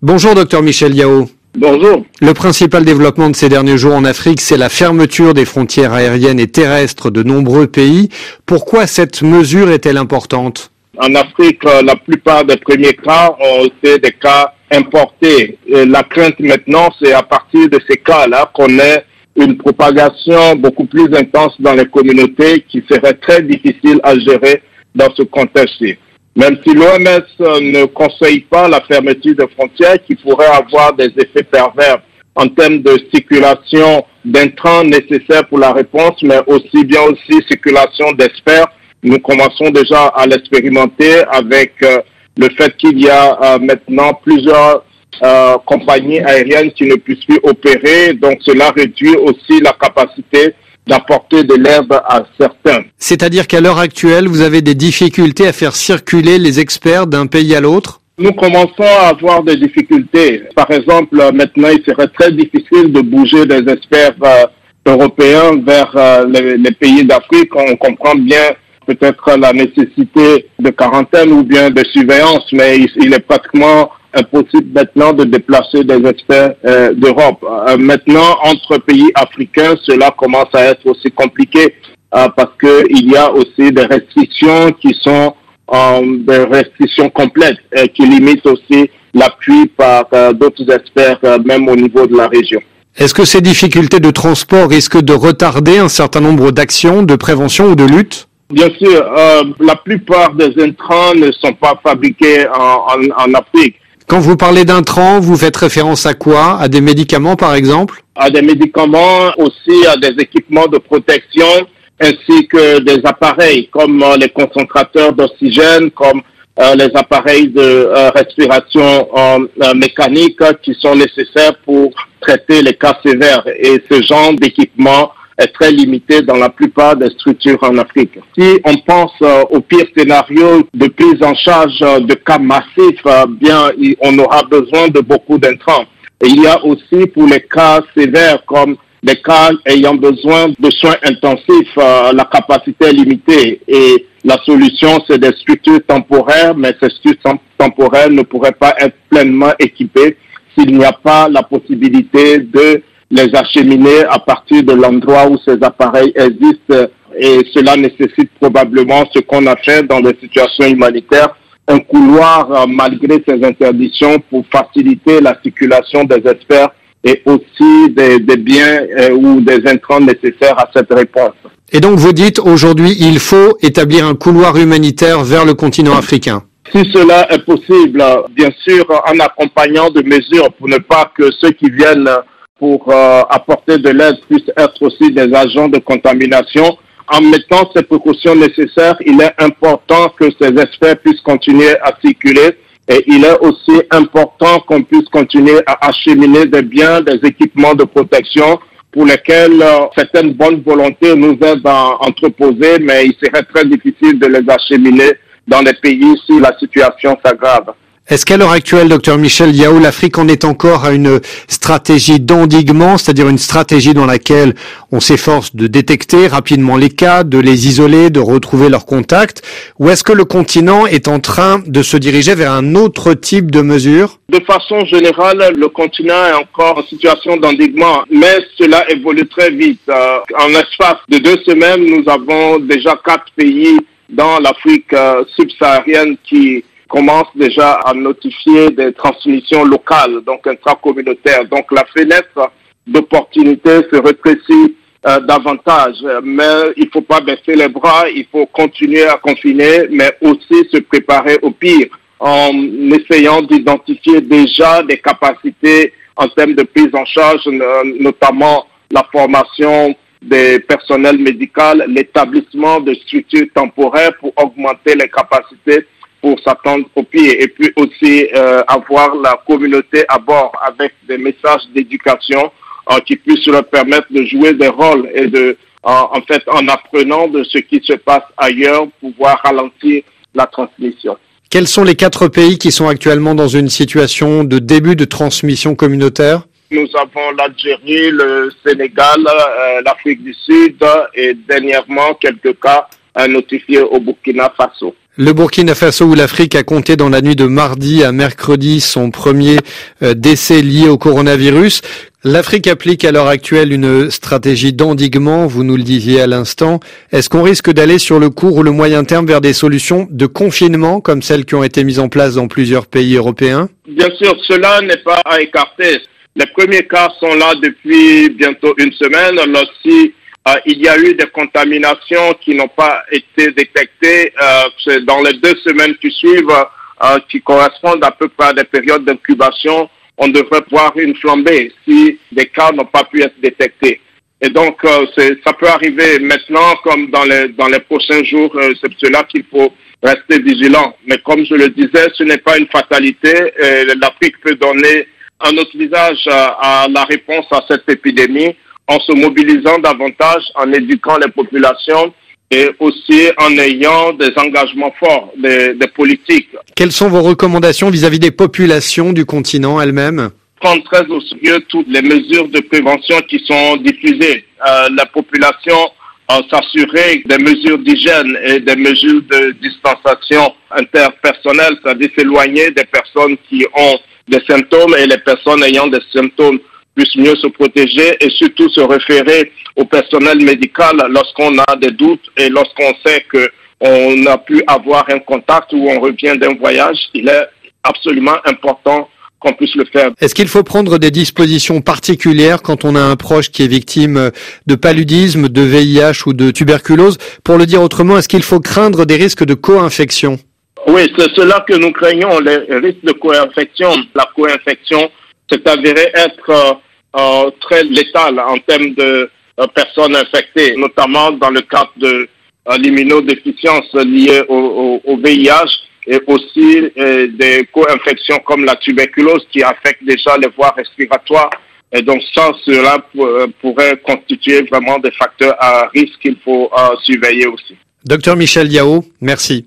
Bonjour Dr Michel Yao. Bonjour. Le principal développement de ces derniers jours en Afrique, c'est la fermeture des frontières aériennes et terrestres de nombreux pays. Pourquoi cette mesure est-elle importante ? En Afrique, la plupart des premiers cas ont été des cas importés. Et la crainte maintenant, c'est à partir de ces cas-là qu'on ait une propagation beaucoup plus intense dans les communautés qui serait très difficile à gérer dans ce contexte-ci. Même si l'OMS ne conseille pas la fermeture des frontières, qui pourrait avoir des effets pervers en termes de circulation d'intrants nécessaires pour la réponse, mais aussi bien aussi circulation d'experts. Nous commençons déjà à l'expérimenter avec le fait qu'il y a maintenant plusieurs compagnies aériennes qui ne puissent plus opérer. Donc cela réduit aussi la capacité d'apporter de l'aide à certains. C'est-à-dire qu'à l'heure actuelle, vous avez des difficultés à faire circuler les experts d'un pays à l'autre ? Nous commençons à avoir des difficultés. Par exemple, maintenant, il serait très difficile de bouger des experts européens vers les pays d'Afrique. On comprend bien peut-être la nécessité de quarantaine ou bien de surveillance, mais il est pratiquement impossible maintenant de déplacer des experts d'Europe. Maintenant, entre pays africains, cela commence à être aussi compliqué parce qu'il y a aussi des restrictions qui sont des restrictions complètes qui limitent aussi l'appui par d'autres experts, même au niveau de la région. Est-ce que ces difficultés de transport risquent de retarder un certain nombre d'actions de prévention ou de lutte ? Bien sûr, la plupart des intrants ne sont pas fabriqués en Afrique. Quand vous parlez d'intrants, vous faites référence à quoi ? À des médicaments, par exemple ? À des médicaments, aussi à des équipements de protection, ainsi que des appareils comme les concentrateurs d'oxygène, comme les appareils de respiration mécanique qui sont nécessaires pour traiter les cas sévères. Et ce genre d'équipement est très limité dans la plupart des structures en Afrique. Si on pense au pire scénario de prise en charge de cas massifs, bien, on aura besoin de beaucoup d'intrants. Et il y a aussi pour les cas sévères comme des cas ayant besoin de soins intensifs, la capacité est limitée. Et la solution, c'est des structures temporaires, mais ces structures temporaires ne pourraient pas être pleinement équipées s'il n'y a pas la possibilité de les acheminer à partir de l'endroit où ces appareils existent. Et cela nécessite probablement ce qu'on a fait dans des situations humanitaires, un couloir malgré ces interdictions pour faciliter la circulation des experts et aussi des biens ou des intrants nécessaires à cette réponse. Et donc vous dites aujourd'hui il faut établir un couloir humanitaire vers le continent africain. Si cela est possible, bien sûr en accompagnant de mesures pour ne pas que ceux qui viennent pour apporter de l'aide puissent être aussi des agents de contamination. En mettant ces précautions nécessaires, il est important que ces experts puissent continuer à circuler et il est aussi important qu'on puisse continuer à acheminer des biens, des équipements de protection pour lesquels certaines bonnes volontés nous aident à entreposer, mais il serait très difficile de les acheminer dans les pays si la situation s'aggrave. Est-ce qu'à l'heure actuelle, Dr Michel Yao, l'Afrique en est encore à une stratégie d'endiguement, c'est-à-dire une stratégie dans laquelle on s'efforce de détecter rapidement les cas, de les isoler, de retrouver leurs contacts, ou est-ce que le continent est en train de se diriger vers un autre type de mesures ? De façon générale, le continent est encore en situation d'endiguement, mais cela évolue très vite. En l'espace de 2 semaines, nous avons déjà 4 pays dans l'Afrique subsaharienne qui commence déjà à notifier des transmissions locales, donc intracommunautaires. Donc la fenêtre d'opportunité se rétrécit davantage, mais il ne faut pas baisser les bras, il faut continuer à confiner, mais aussi se préparer au pire en essayant d'identifier déjà des capacités en termes de prise en charge, notamment la formation des personnels médicaux, l'établissement de structures temporaires pour augmenter les capacités pour s'attendre au pire et puis aussi avoir la communauté à bord avec des messages d'éducation qui puissent leur permettre de jouer des rôles et en apprenant de ce qui se passe ailleurs, pouvoir ralentir la transmission. Quels sont les 4 pays qui sont actuellement dans une situation de début de transmission communautaire ? Nous avons l'Algérie, le Sénégal, l'Afrique du Sud et dernièrement quelques cas notifiés au Burkina Faso. Le Burkina Faso ou l'Afrique a compté dans la nuit de mardi à mercredi son premier décès lié au coronavirus. L'Afrique applique à l'heure actuelle une stratégie d'endiguement, vous nous le disiez à l'instant. Est-ce qu'on risque d'aller sur le court ou le moyen terme vers des solutions de confinement comme celles qui ont été mises en place dans plusieurs pays européens? Bien sûr, cela n'est pas à écarter. Les premiers cas sont là depuis bientôt une semaine. Lorsqu'il il y a eu des contaminations qui n'ont pas été détectées dans les 2 semaines qui suivent, qui correspondent à peu près à des périodes d'incubation. On devrait voir une flambée si des cas n'ont pas pu être détectés. Et donc, ça peut arriver maintenant comme dans les prochains jours. C'est cela qu'il faut rester vigilant. Mais comme je le disais, ce n'est pas une fatalité. L'Afrique peut donner un autre visage à la réponse à cette épidémie en se mobilisant davantage, en éduquant les populations et aussi en ayant des engagements forts des politiques. Quelles sont vos recommandations vis-à-vis des populations du continent elles-mêmes? Prendre très au sérieux toutes les mesures de prévention qui sont diffusées. La population s'assurer des mesures d'hygiène et des mesures de distanciation interpersonnelle, c'est-à-dire s'éloigner des personnes qui ont des symptômes et les personnes ayant des symptômes puissent mieux se protéger et surtout se référer au personnel médical lorsqu'on a des doutes et lorsqu'on sait qu'on a pu avoir un contact ou on revient d'un voyage. Il est absolument important qu'on puisse le faire. Est-ce qu'il faut prendre des dispositions particulières quand on a un proche qui est victime de paludisme, de VIH ou de tuberculose? Pour le dire autrement, est-ce qu'il faut craindre des risques de co-infection? Oui, c'est cela que nous craignons, les risques de co-infection. La co-infection s'est avérée être très létale en termes de personnes infectées, notamment dans le cadre de l'immunodéficience liée au VIH et aussi des co-infections comme la tuberculose qui affectent déjà les voies respiratoires. Et donc cela pourrait constituer vraiment des facteurs à risque qu'il faut surveiller aussi. Docteur Michel Yao, merci.